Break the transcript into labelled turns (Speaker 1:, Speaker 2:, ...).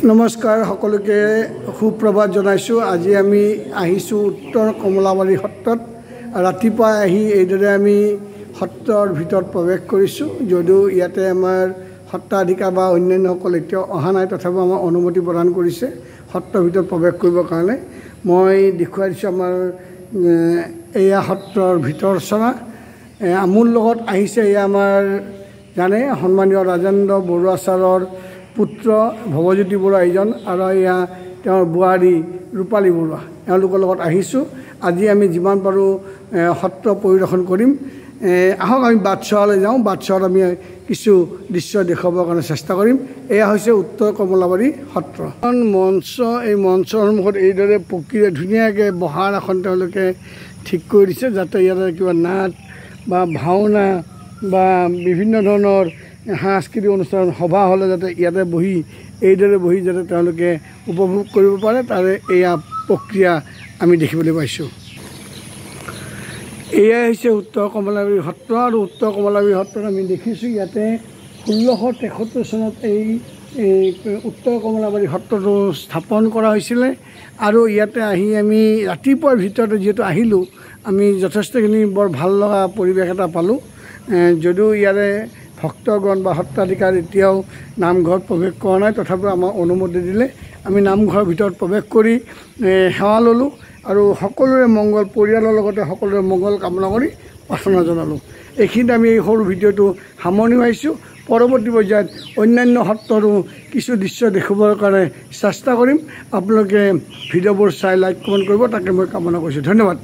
Speaker 1: নমস্কাৰ সকলোকে সুপ্ৰভাত জনাইছোঁ। আজি আমি আহিছোঁ উত্তৰ কমলাবাৰী সত্ৰত। ৰাতিপুৱা আহি এইদৰে আমি সত্ৰৰ ভিতৰত প্ৰৱেশ কৰিছোঁ। যদিও ইয়াতে আমাৰ সত্ৰাধিকাৰ বা অন্যান্যসকল এতিয়াও অহা নাই, তথাপিও আমাৰ অনুমতি প্ৰদান কৰিছে সত্ৰৰ ভিতৰত প্ৰৱেশ কৰিবৰ কাৰণে। মই দেখুৱাই দিছোঁ আমাৰ এয়া সত্ৰৰ ভিতৰ চৰা। মোৰ লগত আহিছে এয়া আমাৰ জানে সন্মানীয় ৰাজেন্দ্ৰ বৰুৱা ছাৰৰ পুত্ৰ ভৱজ্যোতি বৰুৱা এইজন, আৰু এয়া তেওঁৰ বোৱাৰী ৰূপালী বৰুৱা, এওঁলোকৰ লগত আহিছোঁ। আজি আমি যিমান পাৰোঁ সত্ৰ পৰিদৰ্শন কৰিম। আহক আমি বাটচৰালৈ যাওঁ। বাটচৰাত আমি কিছু দৃশ্য দেখুৱাবৰ কাৰণে চেষ্টা কৰিম। এয়া হৈছে উত্তৰ কমলাবাৰী সত্ৰ। মঞ্চ, এই মঞ্চৰ সন্মুখত এইদৰে পকীৰে ধুনীয়াকৈ বহাৰ এখন তেওঁলোকে ঠিক কৰি দিছে, যাতে ইয়াতে কিবা নাট বা ভাওনা বা বিভিন্ন ধৰণৰ সাংস্কৃতিক অনুষ্ঠান সভা হ'লে যাতে ইয়াতে বহি এইদৰে বহি যাতে তেওঁলোকে উপভোগ কৰিব পাৰে, তাৰে এয়া প্ৰক্ৰিয়া আমি দেখিবলৈ পাইছোঁ। এয়াই হৈছে উত্তৰ কমলাবাৰী সত্ৰ। আৰু উত্তৰ কমলাবাৰী সত্ৰত আমি দেখিছোঁ ইয়াতে 1673 চনত এই উত্তৰ কমলাবাৰী সত্ৰটো স্থাপন কৰা হৈছিলে। আৰু ইয়াতে আহি আমি ৰাতিপুৱাৰ ভিতৰতে যিহেতু আহিলোঁ, আমি যথেষ্টখিনি বৰ ভাল লগা পৰিৱেশ এটা পালোঁ। যদিও ইয়াৰে ভক্তগণ বা সত্ৰাধিকাৰ এতিয়াও নামঘৰত প্ৰৱেশ কৰা নাই, তথাপিও আমাক অনুমতি দিলে। আমি নামঘৰৰ ভিতৰত প্ৰৱেশ কৰি সেৱা ল'লোঁ আৰু সকলোৰে মংগল, পৰিয়ালৰ লগতে সকলোৰে মংগল কামনা কৰি প্ৰাৰ্থনা জনালোঁ। এইখিনিতে আমি এই সৰু ভিডিঅ'টো সামৰণি মাৰিছোঁ। পৰৱৰ্তী পৰ্যায়ত অন্যান্য সত্ৰৰো কিছু দৃশ্য দেখুৱাবৰ কাৰণে চেষ্টা কৰিম। আপোনালোকে ভিডিঅ'বোৰ চাই লাইক কমেণ্ট কৰিব, তাকে মই কামনা কৰিছোঁ। ধন্যবাদ।